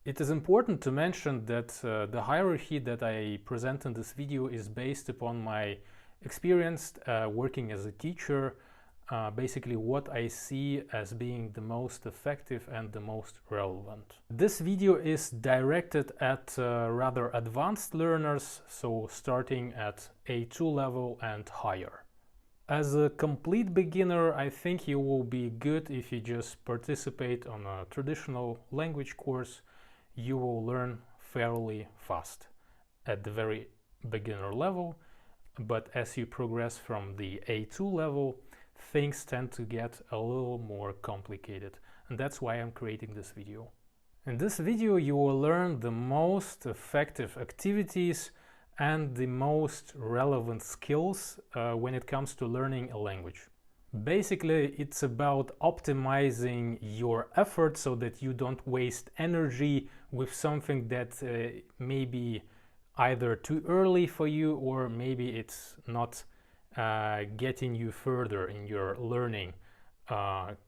It is important to mention that the hierarchy that I present in this video is based upon my experience working as a teacher, basically what I see as being the most effective and the most relevant. This video is directed at rather advanced learners, so starting at A2 level and higher. As a complete beginner, I think you will be good if you just participate on a traditional language course. You will learn fairly fast at the very beginner level, but as you progress from the A2 level, things tend to get a little more complicated, and that's why I'm creating this video. In this video you will learn the most effective activities and the most relevant skills when it comes to learning a language. Basically, it's about optimizing your effort so that you don't waste energy with something that may be either too early for you, or maybe it's not getting you further in your learning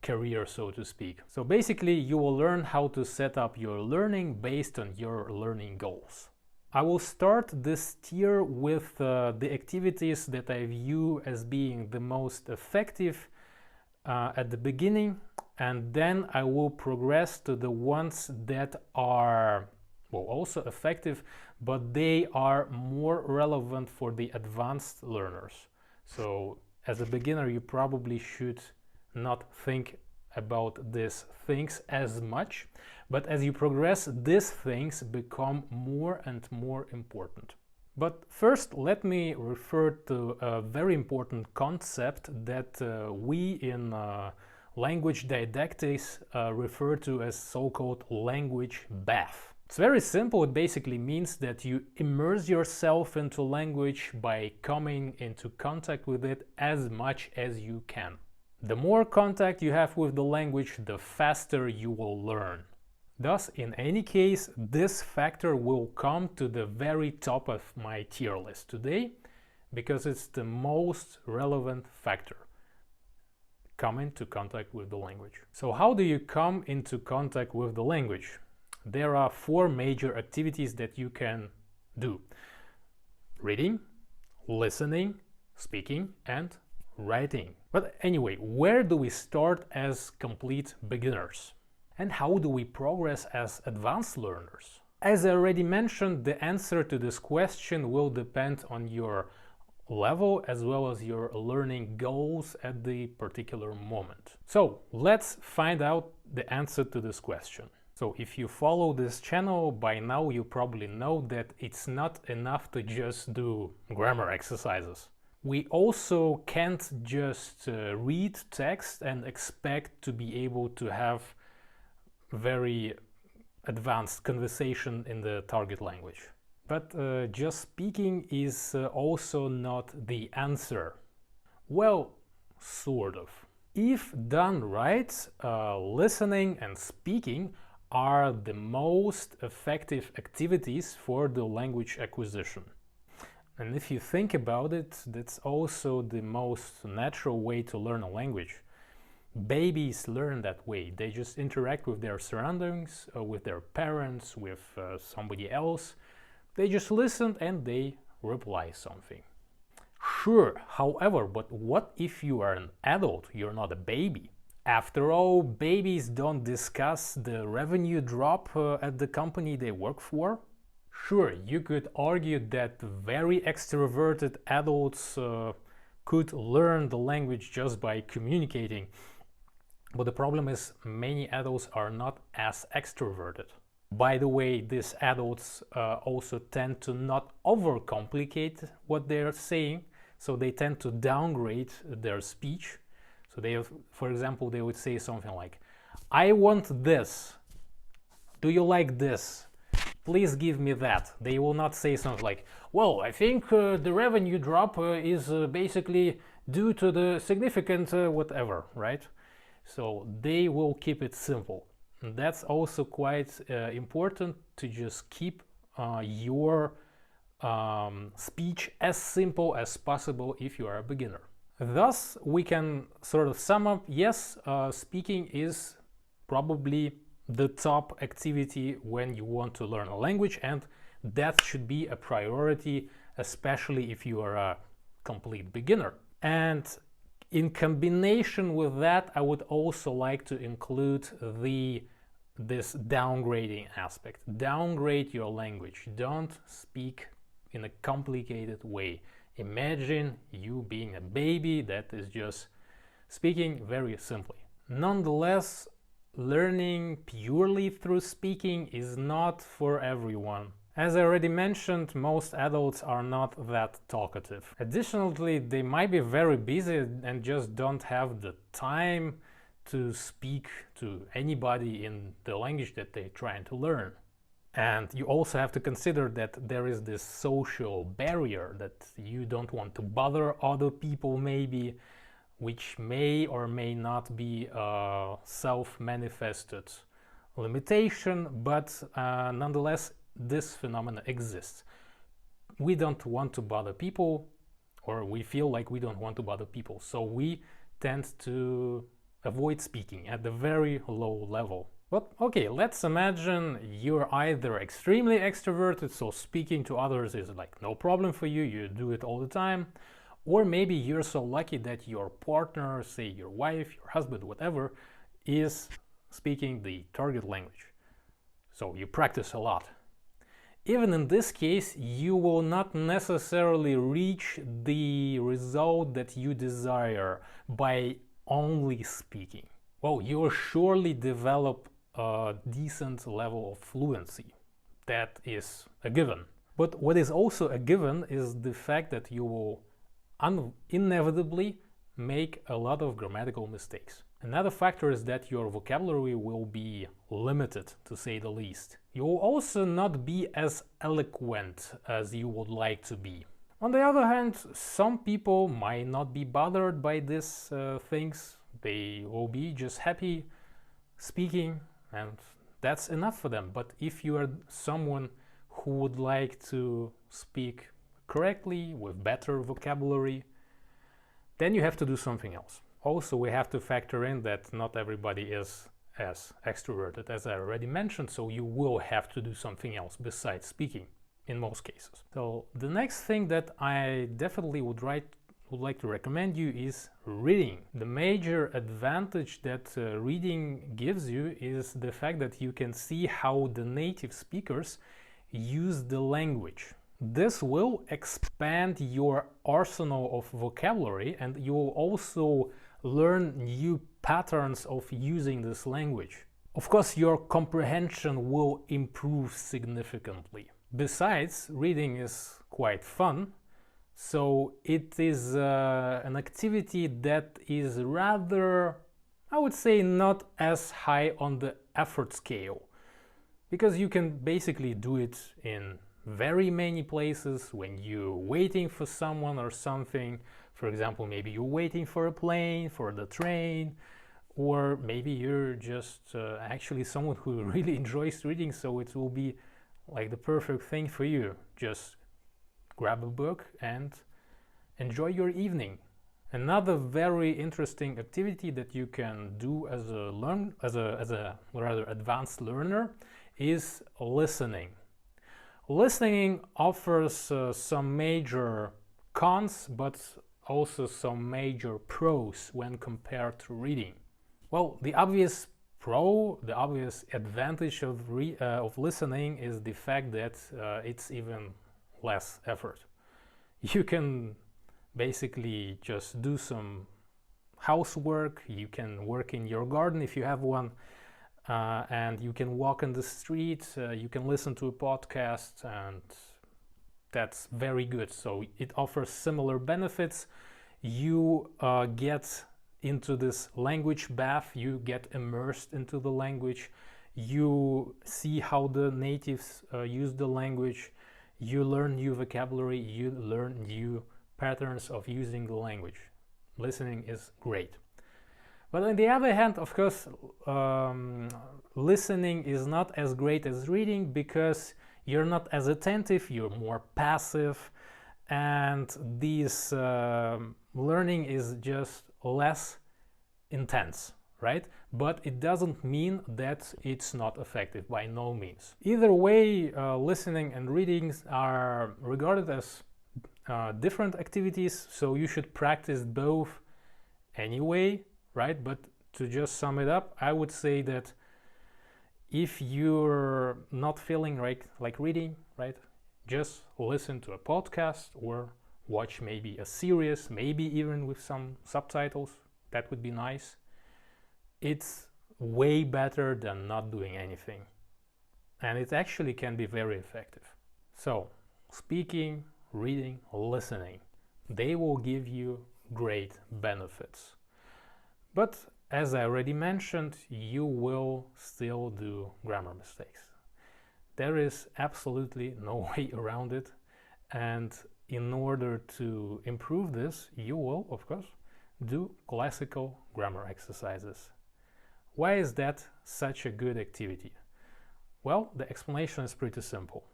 career, so to speak. So basically, you will learn how to set up your learning based on your learning goals. I will start this tier with the activities that I view as being the most effective at the beginning, and then I will progress to the ones that are also effective, but they are more relevant for the advanced learners. So as a beginner you probably should not think about these things as much, but as you progress, these things become more and more important. But first, let me refer to a very important concept that we in language didactics refer to as so-called language bath. It's very simple. It basically means that you immerse yourself into language by coming into contact with it as much as you can. The more contact you have with the language, the faster you will learn. Thus, in any case, this factor will come to the very top of my tier list today, because it's the most relevant factor. Come into contact with the language. So how do you come into contact with the language? There are 4 major activities that you can do: reading, listening, speaking, and writing. But anyway, where do we start as complete beginners? And how do we progress as advanced learners? As I already mentioned, the answer to this question will depend on your level as well as your learning goals at the particular moment. So let's find out the answer to this question. So if you follow this channel, by now you probably know that it's not enough to just do grammar exercises. We also can't just read text and expect to be able to have very advanced conversation in the target language. But just speaking is also not the answer. Well, sort of. If done right, listening and speaking are the most effective activities for the language acquisition. And if you think about it, that's also the most natural way to learn a language. Babies learn that way. They just interact with their surroundings, with their parents, with somebody else. They just listen and they reply something. Sure, however, but what if you are an adult? You're not a baby. After all, babies don't discuss the revenue drop at the company they work for. Sure, you could argue that very extroverted adults could learn the language just by communicating. But the problem is many adults are not as extroverted. By the way, these adults also tend to not overcomplicate what they're saying, so they tend to downgrade their speech. So they have, for example, they would say something like, "I want this. Do you like this? Please give me that." They will not say something like, "Well, I think the revenue drop is basically due to the significant whatever," right? So they will keep it simple. And that's also quite important, to just keep your speech as simple as possible if you are a beginner. Thus, we can sort of sum up, yes, speaking is probably the top activity when you want to learn a language, and that should be a priority, especially if you are a complete beginner. And in combination with that, I would also like to include this downgrading aspect. Downgrade your language. Don't speak in a complicated way. Imagine you being a baby that is just speaking very simply. Nonetheless, learning purely through speaking is not for everyone. As I already mentioned, most adults are not that talkative. Additionally, they might be very busy and just don't have the time to speak to anybody in the language that they're trying to learn. And you also have to consider that there is this social barrier, that you don't want to bother other people maybe, which may or may not be a self-manifested limitation, but nonetheless this phenomenon exists. We don't want to bother people, or we feel like we don't want to bother people, so we tend to avoid speaking at the very low level. But okay, let's imagine you're either extremely extroverted, so speaking to others is like no problem for you, you do it all the time, or maybe you're so lucky that your partner, say your wife, your husband, whatever, is speaking the target language, so you practice a lot. Even in this case, you will not necessarily reach the result that you desire by only speaking. Well, you will surely develop a decent level of fluency. That is a given. But what is also a given is the fact that you will inevitably make a lot of grammatical mistakes. Another factor is that your vocabulary will be limited, to say the least. You will also not be as eloquent as you would like to be. On the other hand, some people might not be bothered by these things. They will be just happy speaking, and that's enough for them. But if you are someone who would like to speak correctly, with better vocabulary, then you have to do something else. Also, we have to factor in that not everybody is as extroverted as I already mentioned, so you will have to do something else besides speaking in most cases. So the next thing that I definitely would like to recommend you is reading. The major advantage that reading gives you is the fact that you can see how the native speakers use the language. This will expand your arsenal of vocabulary, and you will also learn new patterns of using this language. Of course, your comprehension will improve significantly. Besides, reading is quite fun, so it is an activity that is rather, I would say, not as high on the effort scale, because you can basically do it in very many places when you're waiting for someone or something. For example, maybe you're waiting for a plane, for the train, or maybe you're just actually someone who really enjoys reading, so it will be like the perfect thing for you. Just grab a book and enjoy your evening. Another very interesting activity that you can do as a rather advanced learner is listening. Listening offers some major cons, but also some major pros when compared to reading. Well, the obvious advantage of listening is the fact that it's even less effort. You can basically just do some housework, you can work in your garden if you have one, and you can walk in the street, you can listen to a podcast, and that's very good. So it offers similar benefits. You get into this language bath, you get immersed into the language, you see how the natives use the language, you learn new vocabulary, you learn new patterns of using the language. Listening is great. But on the other hand, of course, listening is not as great as reading, because you're not as attentive, you're more passive, and this learning is just less intense, right? But it doesn't mean that it's not effective, by no means. Either way, listening and reading are regarded as different activities, so you should practice both anyway, right? But to just sum it up, I would say that if you're not feeling like reading, right, just listen to a podcast or watch maybe a series, maybe even with some subtitles. That would be nice. It's way better than not doing anything. And it actually can be very effective. So, speaking, reading, listening, they will give you great benefits. But as I already mentioned, you will still do grammar mistakes. There is absolutely no way around it. And in order to improve this, you will, of course, do classical grammar exercises. Why is that such a good activity? Well, the explanation is pretty simple.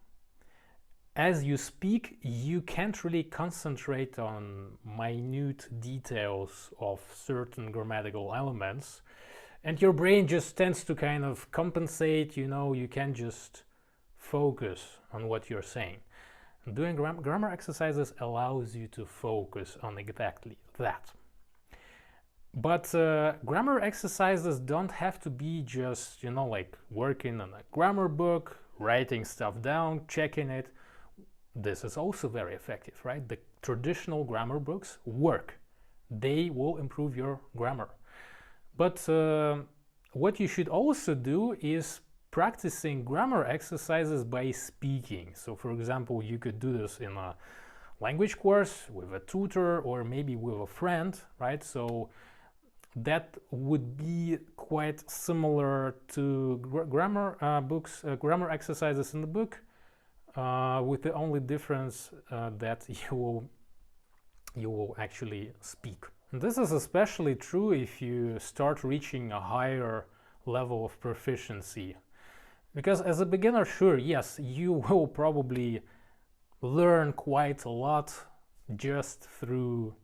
As you speak, you can't really concentrate on minute details of certain grammatical elements, and your brain just tends to kind of compensate, you can't just focus on what you're saying. Doing grammar exercises allows you to focus on exactly that. But grammar exercises don't have to be just, like working on a grammar book, writing stuff down, checking it. This is also very effective, right? The traditional grammar books work. They will improve your grammar. But what you should also do is practicing grammar exercises by speaking. So, for example, you could do this in a language course with a tutor or maybe with a friend, right? So that would be quite similar to grammar books, grammar exercises in the book, with the only difference that you will actually speak. And this is especially true if you start reaching a higher level of proficiency. Because as a beginner, sure, yes, you will probably learn quite a lot just through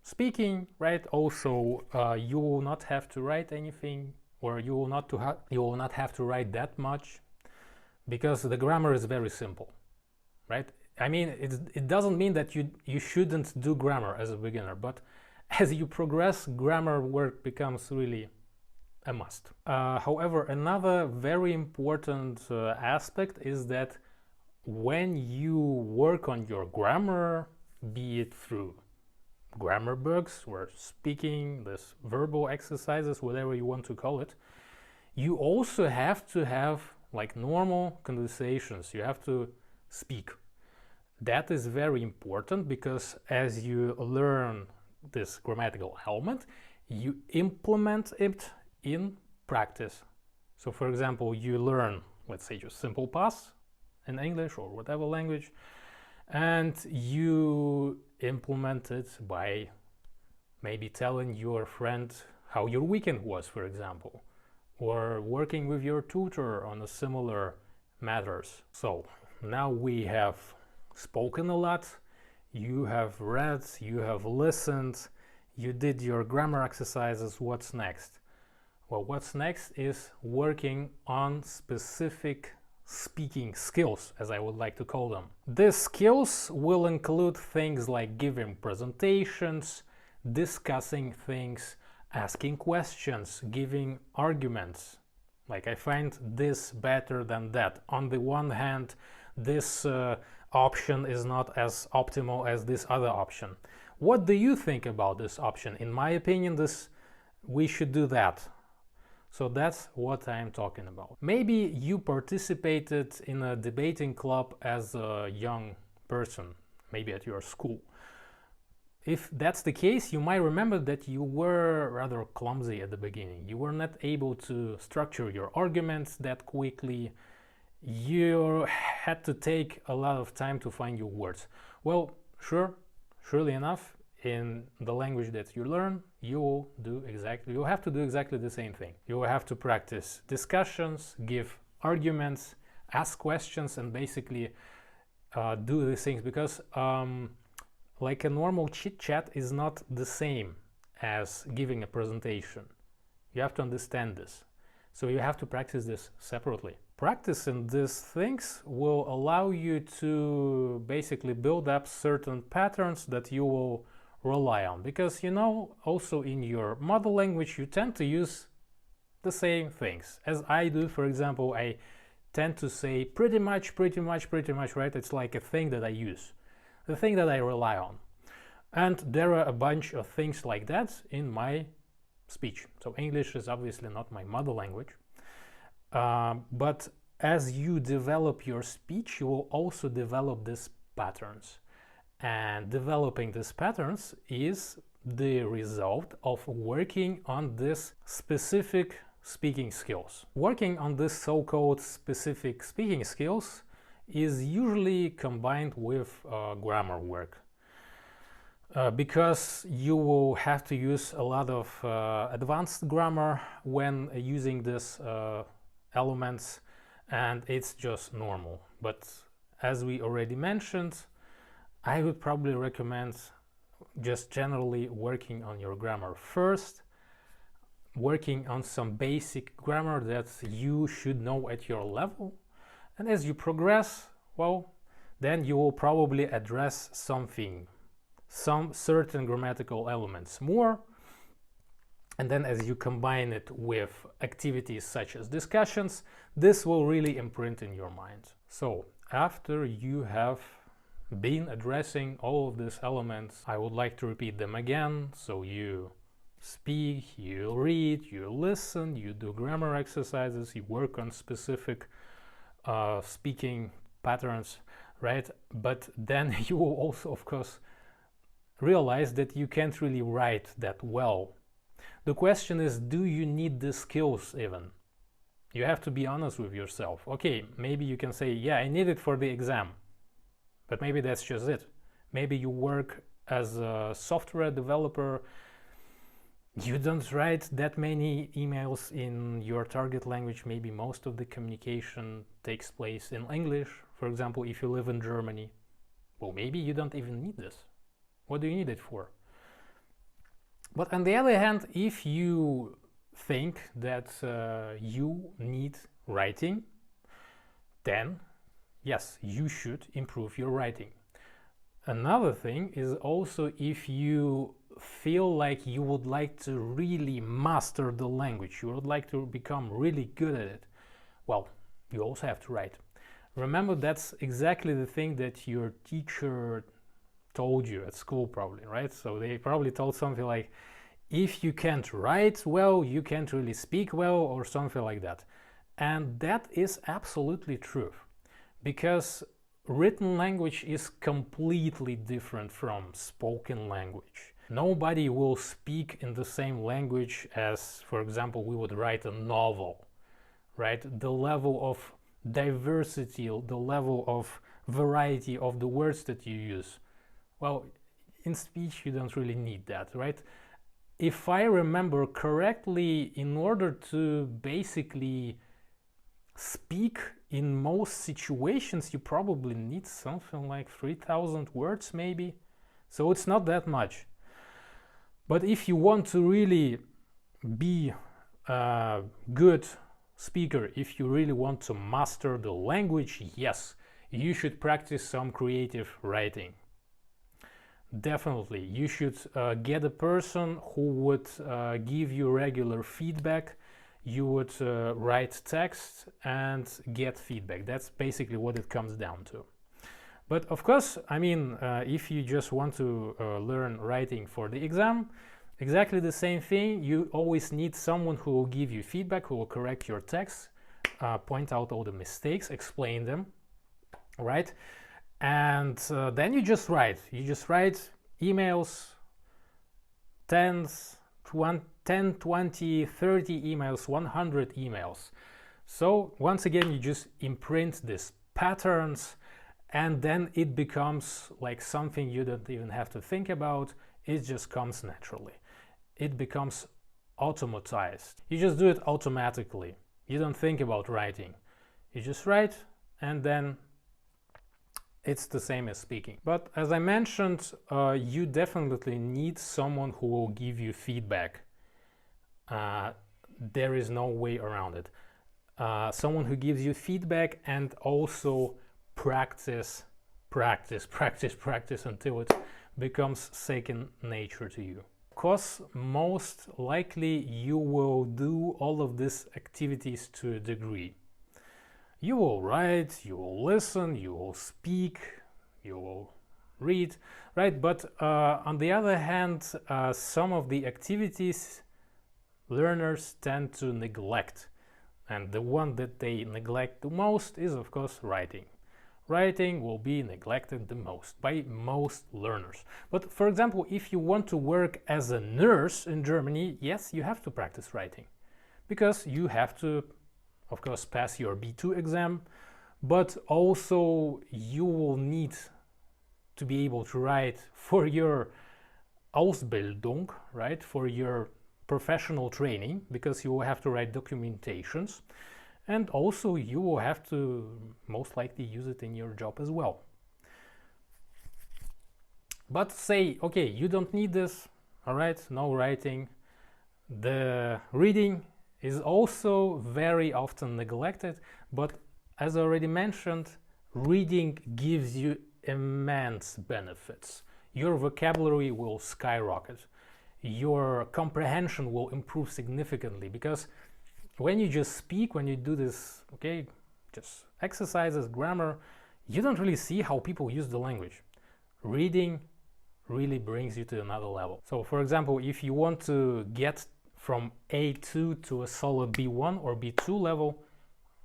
speaking, right? Also, you will not have to write anything, or you will not have to write that much, because the grammar is very simple, right? I mean, it doesn't mean that you shouldn't do grammar as a beginner, but as you progress, grammar work becomes really a must. However, another very important aspect is that when you work on your grammar, be it through grammar books or speaking, this verbal exercises, whatever you want to call it, you also have to have like normal conversations. You have to speak. That is very important because as you learn this grammatical element, you implement it in practice. So for example, you learn, let's say, just simple past in English or whatever language, and you implement it by maybe telling your friend how your weekend was, for example, or working with your tutor on a similar matters. So now we have spoken a lot, you have read, you have listened, you did your grammar exercises. What's next? Well, what's next is working on specific speaking skills, as I would like to call them. These skills will include things like giving presentations, discussing things, asking questions, giving arguments. Like, I find this better than that. On the one hand, this option is not as optimal as this other option. What do you think about this option? In my opinion, we should do that. So that's what I'm talking about. Maybe you participated in a debating club as a young person, maybe at your school. If that's the case, you might remember that you were rather clumsy at the beginning. You were not able to structure your arguments that quickly. You had to take a lot of time to find your words. Well, surely enough, in the language that you learn, you have to do exactly the same thing. You will have to practice discussions, give arguments, ask questions, and basically do these things, because like a normal chit chat is not the same as giving a presentation. You have to understand this. So you have to practice this separately. Practicing these things will allow you to basically build up certain patterns that you will rely on. Because, you know, also in your mother language, you tend to use the same things. As I do, for example, I tend to say pretty much, right? It's like a thing that I use, the thing that I rely on. And there are a bunch of things like that in my speech. So English is obviously not my mother language. But as you develop your speech, you will also develop these patterns. And developing these patterns is the result of working on this specific speaking skills. Working on this so-called specific speaking skills is usually combined with grammar work. Because you will have to use a lot of advanced grammar when using these elements, and it's just normal. But as we already mentioned, I would probably recommend just generally working on your grammar first, working on some basic grammar that you should know at your level, and as you progress, well, then you will probably address some certain grammatical elements more, and then as you combine it with activities such as discussions, this will really imprint in your mind. So after you have been addressing all of these elements, I would like to repeat them again. So you speak, you read, you listen, you do grammar exercises, you work on specific speaking patterns, right? But then you will also, of course, realize that you can't really write that well. The question is, do you need the skills even? You have to be honest with yourself. Okay, maybe you can say, yeah, I need it for the exam, but maybe that's just it. Maybe you work as a software developer, you don't write that many emails in your target language. Maybe most of the communication takes place in English. For example, if you live in Germany, well, maybe you don't even need this. What do you need it for? But on the other hand, if you think that you need writing, then yes, you should improve your writing. Another thing is also if you feel like you would like to really master the language, you would like to become really good at it, well, you also have to write. Remember, that's exactly the thing that your teacher told you at school probably, right? So they probably told something like, if you can't write well, you can't really speak well, or something like that. And that is absolutely true, because written language is completely different from spoken language. Nobody will speak in the same language as, for example, we would write a novel, right? The level of diversity, the level of variety of the words that you use, well, in speech you don't really need that, right? If I remember correctly, in order to basically speak in most situations, you probably need something like 3,000 words maybe. So it's not that much. But if you want to really be a good speaker, if you really want to master the language, yes, you should practice some creative writing. Definitely, you should get a person who would give you regular feedback. You would write text and get feedback. That's basically what it comes down to. But of course, I mean, if you just want to learn writing for the exam, exactly the same thing. You always need someone who will give you feedback, who will correct your text, point out all the mistakes, explain them, right? And then you just write. You just write emails, 10, 20, 30 emails, 100 emails. So once again, you just imprint these patterns, and then it becomes like something you don't even have to think about. It just comes naturally. It becomes automatized. You just do it automatically. You don't think about writing. You just write, and then it's the same as speaking. But as I mentioned, you definitely need someone who will give you feedback. there is no way around it. Someone who gives you feedback and also practice until it becomes second nature to you. Of course, most likely you will do all of these activities to a degree. You will write, you will listen, you will speak, you will read, right? But on the other hand, some of the activities learners tend to neglect. And the one that they neglect the most is, of course, writing. Writing will be neglected the most by most learners. But for example, if you want to work as a nurse in Germany, yes, you have to practice writing, because you have to, of course, pass your B2 exam, but also you will need to be able to write for your Ausbildung, right, for your professional training, because you will have to write documentations. And also you will have to most likely use it in your job as well. But say, okay, you don't need this, all right, no writing. The reading is also very often neglected, but as I already mentioned, reading gives you immense benefits. Your vocabulary will skyrocket. Your comprehension will improve significantly, because when you just speak, when you do this, okay, just exercises, grammar, you don't really see how people use the language. Reading really brings you to another level. So for example, if you want to get from A2 to a solid B1 or B2 level,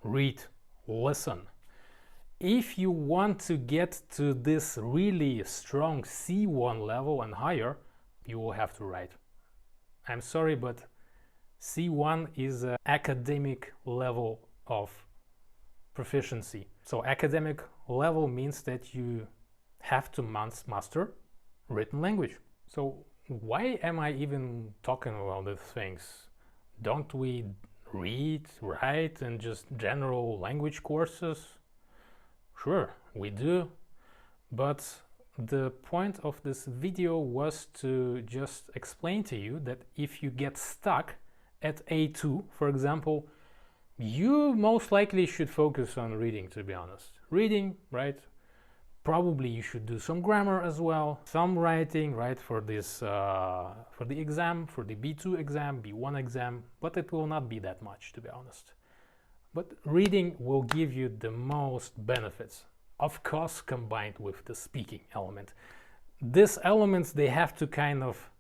read, listen. If you want to get to this really strong C1 level and higher, you will have to write. I'm sorry, but C1 is an academic level of proficiency. So academic level means that you have to master written language. So why am I even talking about these things? Don't we read, write, and just general language courses? Sure, we do. But the point of this video was to just explain to you that if you get stuck at A2, for example, you most likely should focus on reading, to be honest. Reading, right? Probably you should do some grammar as well, some writing, right, for this, for the exam, for the B2 exam, B1 exam, but it will not be that much, to be honest. But reading will give you the most benefits, of course, combined with the speaking element. These elements, they have to kind of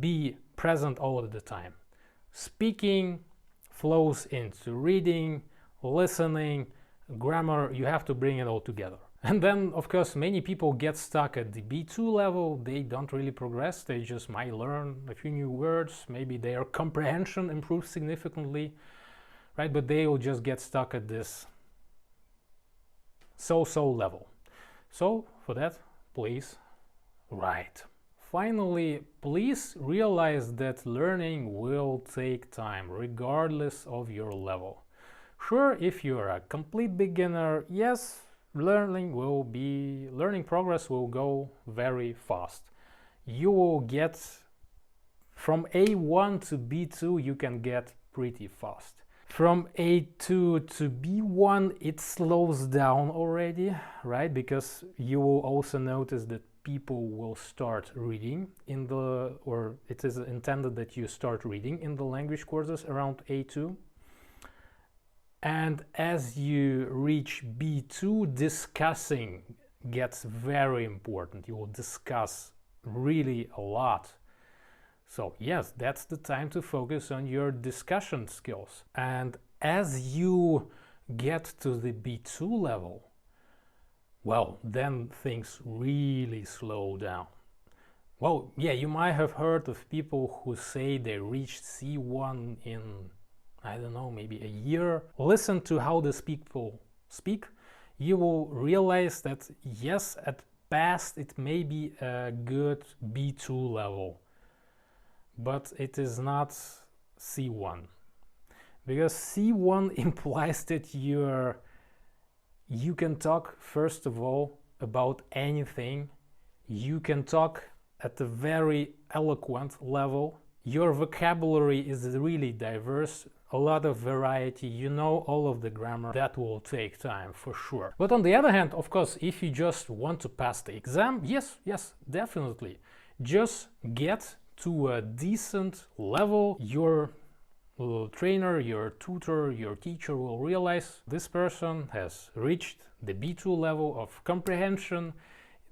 be present all of the time. Speaking flows into reading, listening, grammar, you have to bring it all together. And then, of course, many people get stuck at the B2 level. They don't really progress. They just might learn a few new words. Maybe their comprehension improves significantly, right? But they will just get stuck at this so-so level. So for that, please write. Finally, please realize that learning will take time, regardless of your level. Sure, if you're a complete beginner, yes, learning progress will go very fast. You will get from A1 to B2, you can get pretty fast. From A2 to B1, it slows down already, right? Because you will also notice that people will start reading or it is intended that you start reading in the language courses around A2. And as you reach B2, discussing gets very important. You will discuss really a lot. So yes, that's the time to focus on your discussion skills. And as you get to the B2 level, well, then things really slow down. Well, yeah, you might have heard of people who say they reached C1 in, I don't know, maybe a year. Listen to how these people speak. You will realize that, yes, at best it may be a good B2 level, but it is not C1. Because C1 implies that you can talk, first of all, about anything. You can talk at a very eloquent level. your vocabulary is really diverse, a lot of variety, you know all of the grammar. That will take time for sure. But on the other hand, of course, if you just want to pass the exam, yes, definitely. Just get to a decent level. Your trainer, your tutor, your teacher will realize this person has reached the B2 level of comprehension,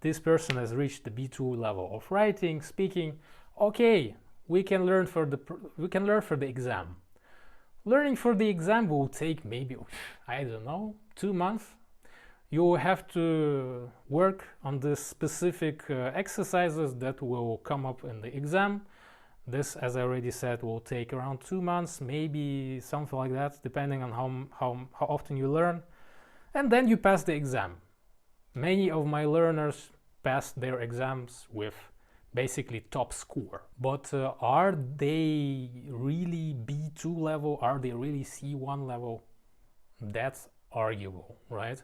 this person has reached the B2 level of writing, speaking. Okay, we can learn for the exam. Learning for the exam will take maybe, I don't know, 2 months. You will have to work on the specific exercises that will come up in the exam. This, as I already said, will take around 2 months, maybe something like that, depending on how often you learn. And then you pass the exam. Many of my learners passed their exams with basically top score. But are they really B2 level? Are they really C1 level? That's arguable, right?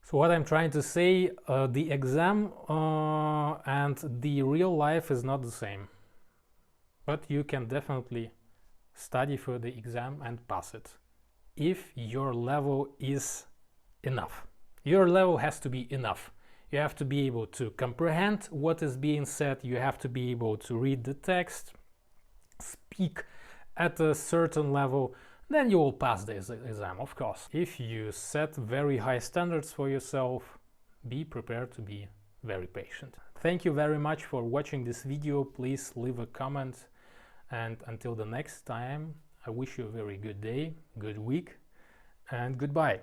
So what I'm trying to say, the exam and the real life is not the same. But you can definitely study for the exam and pass it if your level is enough. Your level has to be enough. You have to be able to comprehend what is being said. You have to be able to read the text, speak at a certain level. Then you will pass the exam, of course. If you set very high standards for yourself, be prepared to be very patient. Thank you very much for watching this video. Please leave a comment. And until the next time, I wish you a very good day, good week, and goodbye.